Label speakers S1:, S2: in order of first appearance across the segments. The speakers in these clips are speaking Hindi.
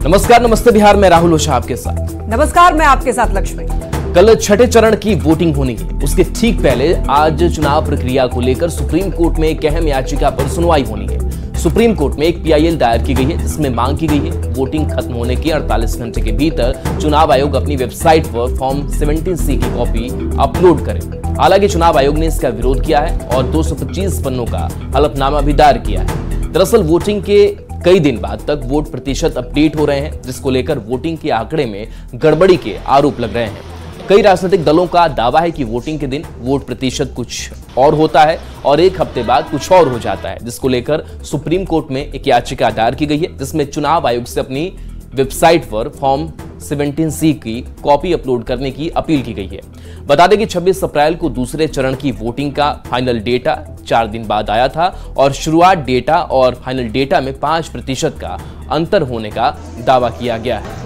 S1: नमस्कार, नमस्ते बिहार में राहुल ओझा आपके साथ।
S2: नमस्कार, मैं आपके साथ लक्ष्मी।
S1: कल छठे चरण की वोटिंग होनी है, उसके ठीक पहले आज चुनाव प्रक्रिया को लेकर सुप्रीम कोर्ट में एक अहम याचिका पर सुनवाई होनी है। सुप्रीम कोर्ट में एक PIL दायर की गई है, जिसमें मांग की गई है वोटिंग खत्म होने के 48 घंटे के भीतर चुनाव आयोग अपनी वेबसाइट पर फॉर्म 17C की कॉपी अपलोड करे। हालांकि चुनाव आयोग ने इसका विरोध किया है और 225 पन्नों का हलफनामा भी दायर किया है। दरअसल वोटिंग के कई दिन बाद तक वोट प्रतिशत अपडेट हो रहे हैं, जिसको लेकर वोटिंग के आंकड़े में गड़बड़ी के आरोप लग रहे हैं। कई राजनीतिक दलों का दावा है कि वोटिंग के दिन वोट प्रतिशत कुछ और होता है और एक हफ्ते बाद कुछ और हो जाता है, जिसको लेकर सुप्रीम कोर्ट में एक याचिका दायर की गई है, जिसमें चुनाव आयोग से अपनी वेबसाइट पर फॉर्म 17C की कॉपी अपलोड करने की अपील की गई है। बता दें कि 26 अप्रैल को दूसरे चरण की वोटिंग का फाइनल डेटा 4 दिन बाद आया था और शुरुआत डेटा और फाइनल डेटा में 5% का अंतर होने का दावा किया गया है।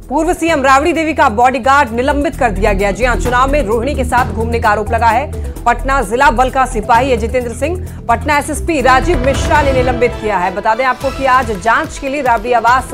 S2: पूर्व सीएम राबड़ी देवी का बॉडीगार्ड निलंबित कर दिया गया। जी हां, चुनाव में रोहिणी के साथ घूमने का आरोप लगा है। पटना जिला बल का सिपाही जितेंद्र सिंह, पटना SSP राजीव मिश्रा ने निलंबित किया है। बता दें आपको कि आज जांच के लिए राबड़ी आवास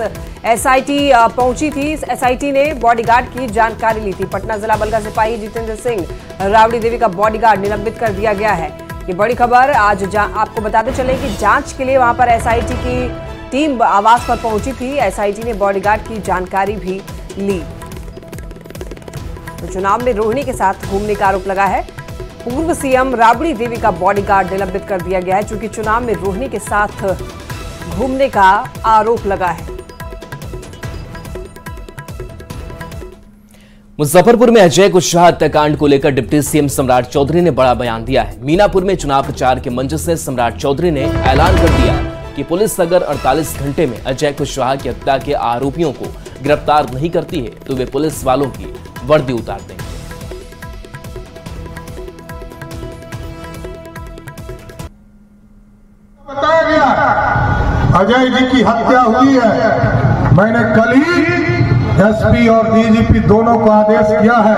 S2: SIT पहुंची थी। SIT ने बॉडीगार्ड की जानकारी ली थी। पटना जिला बल का सिपाही जितेंद्र सिंह, राबड़ी देवी का बॉडीगार्ड निलंबित कर दिया गया है। ये बड़ी खबर आज आपको बताते चले कि जांच के लिए वहां पर SIT की टीम आवास पर पहुंची थी। SIT ने बॉडीगार्ड की जानकारी भी ली। तो चुनाव में रोहिणी के साथ घूमने का आरोप लगा है। पूर्व सीएम राबड़ी देवी का बॉडीगार्ड निलंबित कर दिया गया है, क्योंकि चुनाव में रोहिणी के साथ घूमने का आरोप लगा है।
S1: मुजफ्फरपुर में अजय कुशवाहा हत्याकांड को लेकर डिप्टी CM सम्राट चौधरी ने बड़ा बयान दिया है। मीनापुर में चुनाव प्रचार के मंच से सम्राट चौधरी ने ऐलान कर दिया कि पुलिस अगर 48 घंटे में अजय कुशवाहा की हत्या के आरोपियों को गिरफ्तार नहीं करती है तो वे पुलिस वालों की वर्दी उतार देंगे।
S3: बताया गया अजय जी की हत्या हुई है। मैंने कल ही SP और DGP दोनों को आदेश किया है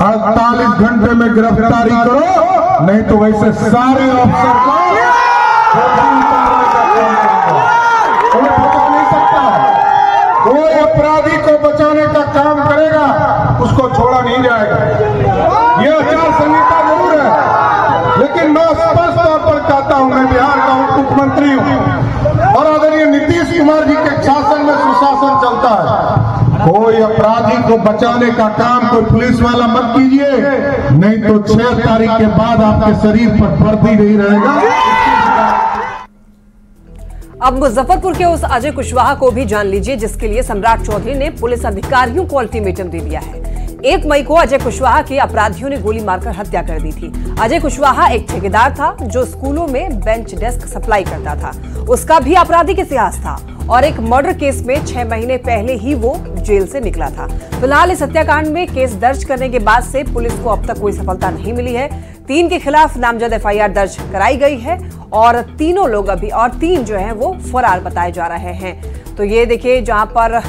S3: 48 घंटे में गिरफ्तारी करो, नहीं तो वैसे सारे अफसर को कोई अपराधी को बचाने का काम करेगा, उसको छोड़ा नहीं जाएगा। यह आचार संहिता जरूर है, लेकिन मैं स्पष्ट तौर पर कहता हूं, मैं बिहार का मुख्यमंत्री हूं और आदरणीय नीतीश कुमार जी के शासन में सुशासन चलता है। कोई अपराधी को बचाने का काम कोई पुलिस वाला मत कीजिए, नहीं तो 6 तारीख के बाद आपके शरीर पर वर्दी नहीं रहेगा।
S2: अब मुजफ्फरपुर के उस अजय कुशवाहा को भी जान लीजिए, जिसके लिए सम्राट चौधरी ने पुलिस अधिकारियों को अल्टीमेटम दे दिया है। 1 मई को अजय कुशवाहा की अपराधियों ने गोली मारकर हत्या कर दी थी। अजय कुशवाहा एक ठेकेदार था जो स्कूलों में बेंच डेस्क सप्लाई करता था। उसका भी आपराधिक इतिहास था और एक मर्डर केस में 6 महीने पहले ही वो जेल से निकला था। फिलहाल इस हत्याकांड में केस दर्ज करने के बाद से पुलिस को अब तक कोई सफलता नहीं मिली है। 3 के खिलाफ नामजद FIR दर्ज कराई गई है और तीनों लोग अभी और 3 जो हैं वो फरार बताए जा रहे हैं। तो ये देखिए, जहां पर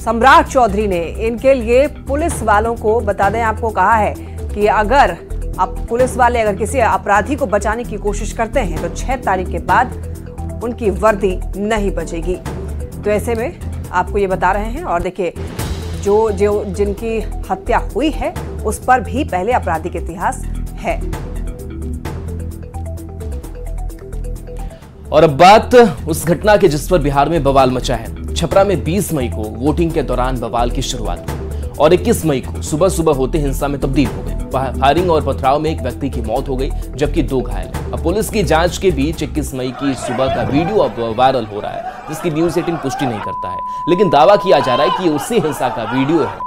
S2: सम्राट चौधरी ने इनके लिए पुलिस वालों को बता दें आपको कहा है कि अगर अब पुलिस वाले अगर किसी अपराधी को बचाने की कोशिश करते हैं तो 6 तारीख के बाद उनकी वर्दी नहीं बचेगी। तो ऐसे में आपको ये बता रहे हैं। और देखिए, जो जिनकी हत्या हुई है उस पर भी पहले आपराधिक इतिहास है।
S1: और अब बात उस घटना की जिस पर बिहार में बवाल मचा है। छपरा में 20 मई को वोटिंग के दौरान बवाल की शुरुआत हुई और 21 मई को सुबह सुबह होते हिंसा में तब्दील हो गई। फायरिंग और पथराव में एक व्यक्ति की मौत हो गई, जबकि 2 घायल हैं। अब पुलिस की जांच के बीच 21 मई की सुबह का वीडियो अब वायरल हो रहा है, जिसकी न्यूज़ 18 पुष्टि नहीं करता है, लेकिन दावा किया जा रहा है कि उसी हिंसा का वीडियो है।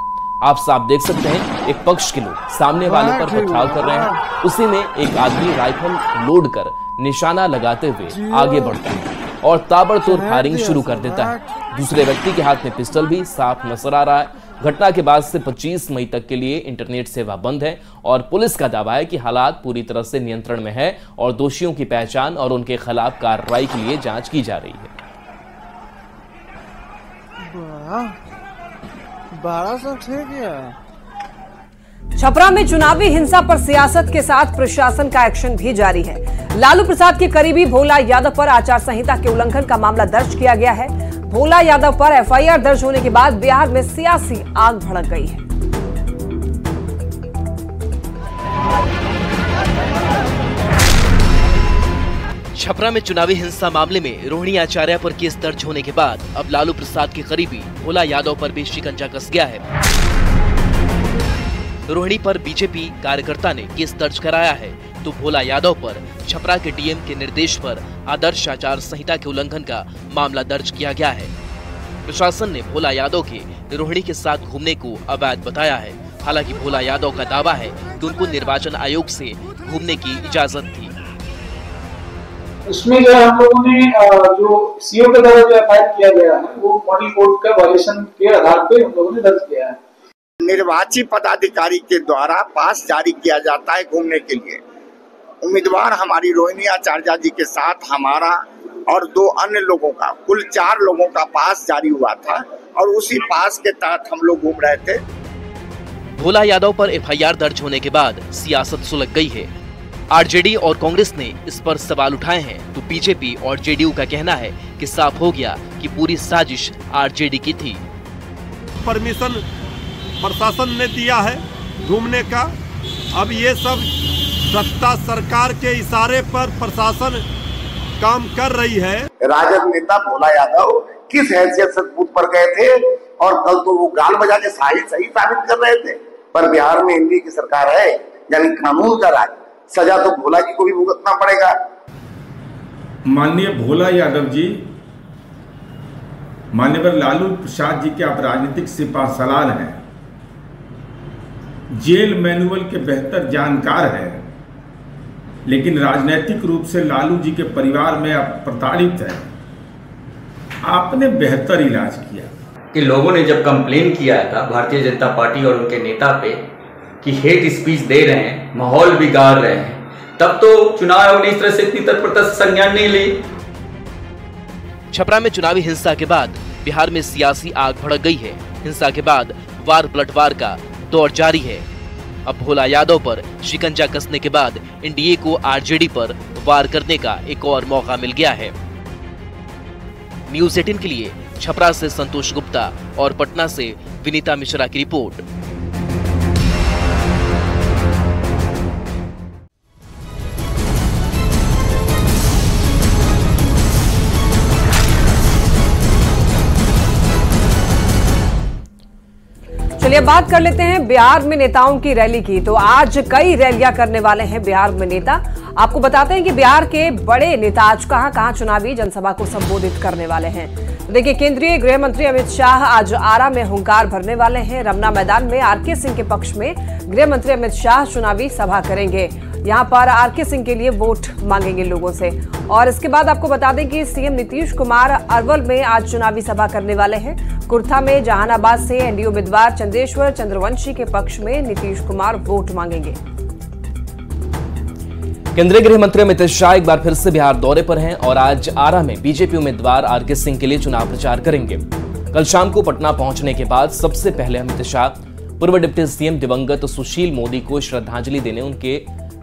S1: आप साफ देख सकते हैं, एक पक्ष के लोग सामने वाले पर पथराव कर रहे हैं, उसी में एक आदमी राइफल लोड कर निशाना लगाते हुए आगे बढ़ता है और ताबड़तोड़ फायरिंग शुरू कर देता है। दूसरे व्यक्ति के हाथ में पिस्टल भी साफ नजर आ रहा है। घटना के बाद से 25 मई तक के लिए इंटरनेट सेवा बंद है और पुलिस का दावा है कि हालात पूरी तरह से नियंत्रण में है और दोषियों की पहचान और उनके खिलाफ कार्रवाई के लिए जांच की जा रही है।
S4: 1200 ठीक है।
S2: छपरा में चुनावी हिंसा पर सियासत के साथ प्रशासन का एक्शन भी जारी है। लालू प्रसाद के करीबी भोला यादव पर आचार संहिता के उल्लंघन का मामला दर्ज किया गया है। भोला यादव पर एफआईआर दर्ज होने के बाद बिहार में सियासी आग भड़क गई है।
S1: छपरा में चुनावी हिंसा मामले में रोहिणी आचार्य पर केस दर्ज होने के बाद अब लालू प्रसाद के करीबी भोला यादव पर भी शिकंजा कस गया है। रोहिणी पर बीजेपी कार्यकर्ता ने केस दर्ज कराया है तो भोला यादव पर छपरा के डीएम के निर्देश पर आदर्श आचार संहिता के उल्लंघन का मामला दर्ज किया गया है। प्रशासन ने भोला यादव के रोहिणी के साथ घूमने को अवैध बताया है। हालांकि भोला यादव का दावा है कि उनको निर्वाचन आयोग से घूमने की इजाजत थी।
S5: इसमें जो हम लोगों ने जो सीओ के द्वारा जो एफआईआर किया गया है वो मॉडल कोड का वायलेशन के आधार पे हम लोगों ने दर्ज किया है।
S6: निर्वाची पदाधिकारी के द्वारा पास जारी किया जाता है घूमने के लिए। उम्मीदवार हमारी रोहिणी आचार्य जी के साथ हमारा और 2 अन्य लोगों का कुल 4 लोगों का पास जारी हुआ था और उसी पास के तहत हम लोग घूम रहे थे।
S1: भोला यादव पर एफआईआर दर्ज होने के बाद सियासत सुलग गई है। आरजेडी और कांग्रेस ने इस पर सवाल उठाए हैं तो बीजेपी और जेडीयू का कहना है कि साफ हो गया कि पूरी साजिश आरजेडी की थी।
S7: परमिशन प्रशासन ने दिया है घूमने का। अब ये सब सत्ता सरकार के इशारे पर प्रशासन काम कर रही है।
S6: राजद नेता भोला यादव किस हैसियत से बूथ पर गए थे और कल तो वो गाल बजा के सही साबित कर रहे थे। पर बिहार में एनडीए की सरकार है यानी कानून का राज, सजा तो भोला जी को भी भुगतना पड़ेगा।
S3: माननीय भोला यादव जी माननीय लालू प्रसाद जी के आप राजनीतिक सिपाहसालार हैं, जेल मैनुअल के बेहतर जानकार हैं, लेकिन राजनीतिक रूप से लालू जी के परिवार में आप प्रताड़ित हैं। आपने बेहतर इलाज किया
S8: कि लोगों ने जब कंप्लेन किया था भारतीय जनता पार्टी और उनके नेता पे कि हेट स्पीच दे रहे हैं, माहौल बिगाड़ रहे हैं, तब तो चुनाव आयोग ने इस तरह से इतनी तत्परता से संज्ञान नहीं ली।
S1: छपरा में चुनावी हिंसा के बाद बिहार में सियासी आग भड़क गई है। हिंसा के बाद वार पलटवार का दौर जारी है। अब भोला यादव पर शिकंजा कसने के बाद एनडीए को आरजेडी पर वार करने का एक और मौका मिल गया है। न्यूज़ 18 के लिए छपरा से संतोष गुप्ता और पटना से विनीता मिश्रा की रिपोर्ट।
S2: चलिए बात कर लेते हैं बिहार में नेताओं की रैली की। तो आज कई रैलियां करने वाले हैं बिहार में नेता। आपको बताते हैं कि बिहार के बड़े नेता आज कहां चुनावी जनसभा को संबोधित करने वाले हैं। तो देखिए, केंद्रीय गृह मंत्री अमित शाह आज आरा में हुंकार भरने वाले हैं। रमना मैदान में आरके सिंह के पक्ष में गृह मंत्री अमित शाह चुनावी सभा करेंगे। यहां पर आरके सिंह के लिए वोट मांगेंगे लोगों से। और इसके बाद आपको बता दें कि सीएम नीतीश कुमार अरवल में आज चुनावी सभा करने वाले हैं। कुर्था में जहानाबाद से एनडीए उम्मीदवार चंद्रेश्वर चंद्रवंशी के पक्ष में नीतीश कुमार वोट मांगेंगे।
S1: केंद्रीय गृह मंत्री अमित शाह एक बार फिर से बिहार दौरे पर हैं और आज आरा में बीजेपी उम्मीदवार आरके सिंह के लिए चुनाव प्रचार करेंगे। कल शाम को पटना पहुंचने के बाद सबसे पहले अमित शाह पूर्व डिप्टी सीएम दिवंगत सुशील मोदी को श्रद्धांजलि देने उनके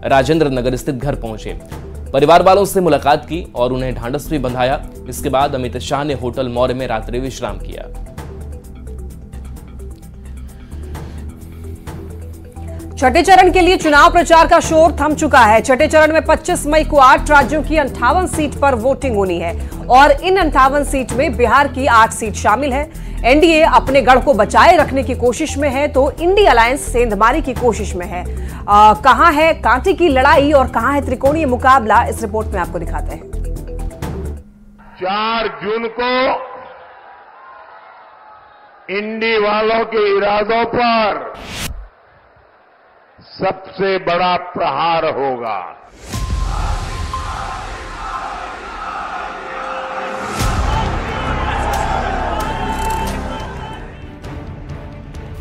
S1: राजेंद्र नगर स्थित घर पहुंचे। परिवार वालों से मुलाकात की और उन्हें ढांढस भी बंधाया। इसके बाद अमित शाह ने होटल मौर्य में रात्रि विश्राम किया।
S2: छठे चरण के लिए चुनाव प्रचार का शोर थम चुका है। छठे चरण में 25 मई को 8 राज्यों की 58 सीट पर वोटिंग होनी है और इन 58 सीट में बिहार की 8 सीट शामिल है। एनडीए अपने गढ़ को बचाए रखने की कोशिश में है तो इंडी अलायंस सेंधमारी की कोशिश में है। कहां है कांटे की लड़ाई और कहां है त्रिकोणीय मुकाबला, इस रिपोर्ट में आपको दिखाते हैं।
S3: 4 जून को इंडी वालों के इरादों पर सबसे बड़ा प्रहार होगा।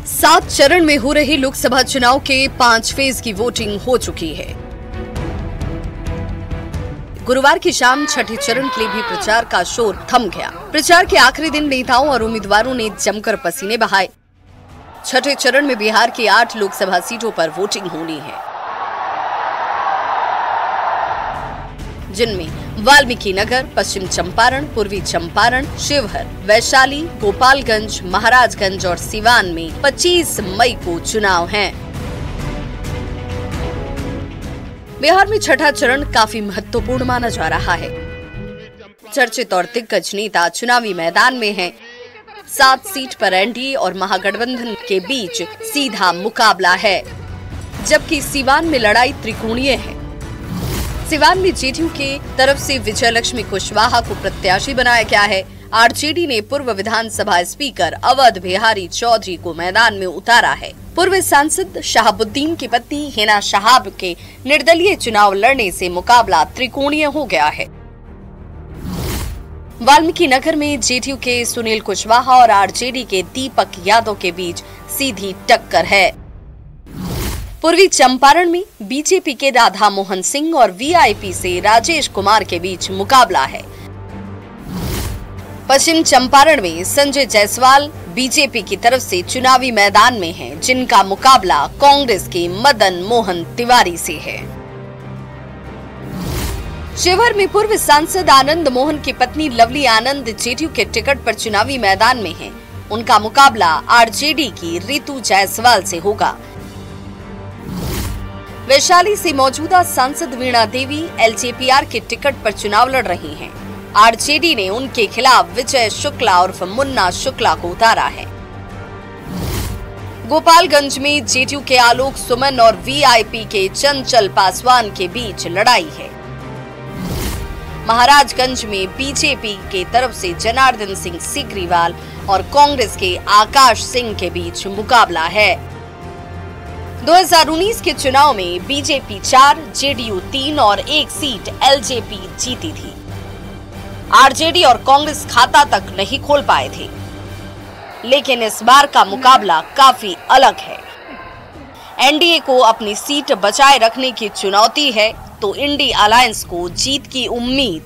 S9: सात चरण में हो रहे लोकसभा चुनाव के 5 फेज की वोटिंग हो चुकी है। गुरुवार की शाम छठे चरण के लिए भी प्रचार का शोर थम गया। प्रचार के आखिरी दिन नेताओं और उम्मीदवारों ने जमकर पसीने बहाए। छठे चरण में बिहार की 8 लोकसभा सीटों पर वोटिंग होनी है, जिनमें वाल्मीकि नगर, पश्चिम चंपारण, पूर्वी चंपारण, शिवहर, वैशाली, गोपालगंज, महाराजगंज और सिवान में 25 मई को चुनाव हैं। बिहार में छठा चरण काफी महत्वपूर्ण माना जा रहा है। चर्चित और दिग्गज नेता चुनावी मैदान में हैं। 7 सीट पर एनडीए और महागठबंधन के बीच सीधा मुकाबला है, जबकि सिवान में लड़ाई त्रिकोणीय है। सिवान में जेडीयू के तरफ से विजयलक्ष्मी कुशवाहा को प्रत्याशी बनाया गया है। आरजेडी ने पूर्व विधानसभा स्पीकर अवध बिहारी चौधरी को मैदान में उतारा है। पूर्व सांसद शहाबुद्दीन की पत्नी हिना शहाब के निर्दलीय चुनाव लड़ने से मुकाबला त्रिकोणीय हो गया है। वाल्मीकि नगर में जेडीयू के सुनील कुशवाहा और आरजेडी के दीपक यादव के बीच सीधी टक्कर है। पूर्वी चंपारण में बीजेपी के राधा मोहन सिंह और वीआईपी से राजेश कुमार के बीच मुकाबला है। पश्चिम चंपारण में संजय जायसवाल बीजेपी की तरफ से चुनावी मैदान में हैं, जिनका मुकाबला कांग्रेस के मदन मोहन तिवारी से है। शिवहर में पूर्व सांसद आनंद मोहन की पत्नी लवली आनंद जेडीयू के टिकट पर चुनावी मैदान में हैं। उनका मुकाबला आरजेडी की रितु जायसवाल से होगा। वैशाली से मौजूदा सांसद वीणा देवी एलजेपीआर के टिकट पर चुनाव लड़ रही हैं। आरजेडी ने उनके खिलाफ विजय शुक्ला उर्फ मुन्ना शुक्ला को उतारा है। गोपालगंज में जेडीयू के आलोक सुमन और वीआईपी के चंचल पासवान के बीच लड़ाई है। महाराजगंज में बीजेपी के तरफ से जनार्दन सिंह सीकरीवाल और कांग्रेस के आकाश सिंह के बीच मुकाबला है। 2019 के चुनाव में बीजेपी 4, जेडीयू 3 और 1 सीट एलजेपी जीती थी। आरजेडी और कांग्रेस खाता तक नहीं खोल पाए थे, लेकिन इस बार का मुकाबला काफी अलग है। एनडीए को अपनी सीट बचाए रखने की चुनौती है, तो इंडी अलायंस को जीत की उम्मीद।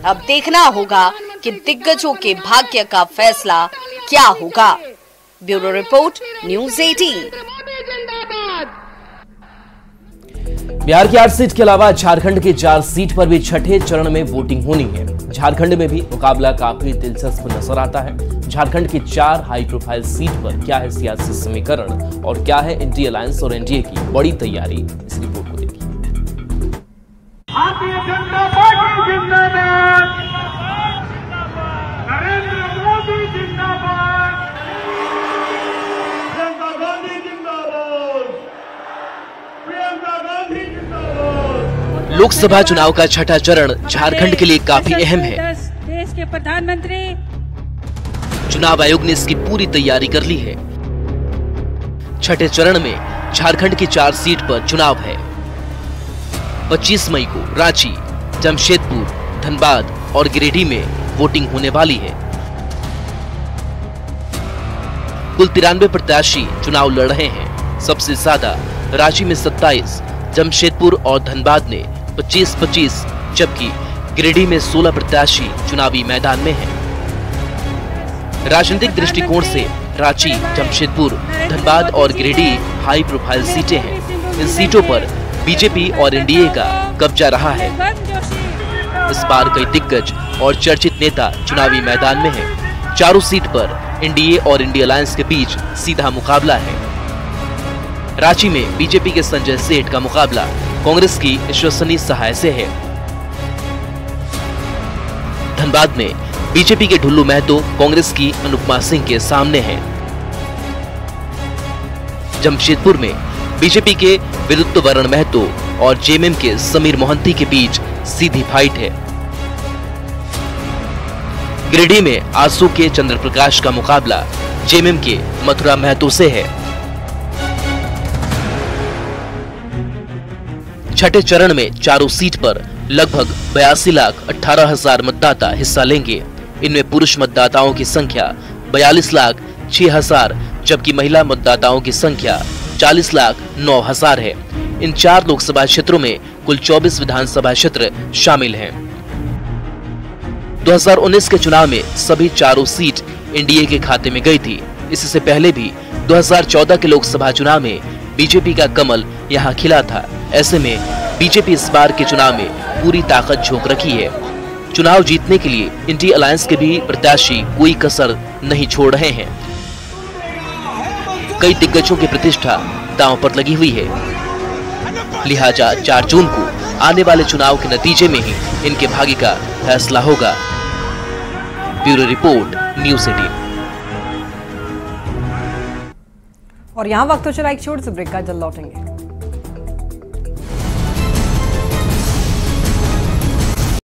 S9: अब देखना होगा कि दिग्गजों के भाग्य का फैसला क्या होगा। Bureau report, news 18।
S1: बिहार की 8 सीट के अलावा झारखंड की 4 सीट पर भी छठे चरण में वोटिंग होनी है। झारखंड में भी मुकाबला काफी दिलचस्प नजर आता है। झारखंड की 4 हाई प्रोफाइल सीट पर क्या है सियासी समीकरण और क्या है इंडी अलायंस और एनडीए की बड़ी तैयारी, इस रिपोर्ट को देखिए।
S4: भारतीय जनता पार्टी जिंदाबाद, नरेंद्र मोदी जिंदाबाद, प्रियंका गांधी जिंदाबाद, प्रियंका गांधी जिंदाबाद।
S1: लोकसभा चुनाव का छठा चरण झारखंड के लिए काफी अहम है।
S10: देश के प्रधानमंत्री,
S1: चुनाव आयोग ने इसकी पूरी तैयारी कर ली है। छठे चरण में झारखंड की 4 सीट पर चुनाव है। 25 मई को रांची, जमशेदपुर, धनबाद और गिरिडीह में वोटिंग होने वाली है। कुल 93 प्रत्याशी चुनाव लड़ रहे हैं। सबसे ज्यादा रांची में 27, जमशेदपुर और धनबाद ने 25-25, जबकि गिरिडीह में 16 प्रत्याशी चुनावी मैदान में हैं। राजनीतिक दृष्टिकोण से रांची, जमशेदपुर, धनबाद और गिरिडीह हाई प्रोफाइल सीटें हैं। इन सीटों पर बीजेपी और एनडीए का कब्जा रहा है। इस बार कई दिग्गज और चर्चित नेता चुनावी मैदान में हैं। चारों सीट पर एनडीए और इंडी अलायंस के बीच सीधा मुकाबला है। रांची में बीजेपी के संजय सेठ का मुकाबला कांग्रेस की ईश्वरसनी सहाय से है। धनबाद में बीजेपी के ढुल्लू महतो कांग्रेस की अनुपमा सिंह के सामने हैं। जमशेदपुर में बीजेपी के विरुद्ध वरण महतो और जेएमएम के समीर मोहंती के बीच सीधी फाइट है। गिरिडीह में आसू के चंद्र प्रकाश का मुकाबला जेएमएम के मथुरा महतो से है। छठे चरण में चारों सीट पर लगभग 82,18,000 मतदाता हिस्सा लेंगे। इनमें पुरुष मतदाताओं की संख्या 42,06,000, जबकि महिला मतदाताओं की संख्या 40,09,000 है। इन 4 लोकसभा क्षेत्रों में कुल 24 विधानसभा क्षेत्र शामिल हैं। 2019 के चुनाव में सभी चारों सीट एनडीए के खाते में गई थी। इससे पहले भी 2014 के लोकसभा चुनाव में बीजेपी का कमल यहां खिला था। ऐसे में बीजेपी इस बार के चुनाव में पूरी ताकत झोंक रखी है। चुनाव जीतने के लिए इंडी अलायंस के भी प्रत्याशी कोई कसर नहीं छोड़ रहे हैं। कई दिग्गजों की प्रतिष्ठा दांव पर लगी हुई है, लिहाजा 4 जून को आने वाले चुनाव के नतीजे में ही इनके भाग्य का फैसला होगा। Bureau report, news 18।
S2: और यहाँ वक्त हो चला एक छोटे से ब्रेक का, जल्द लौटेंगे।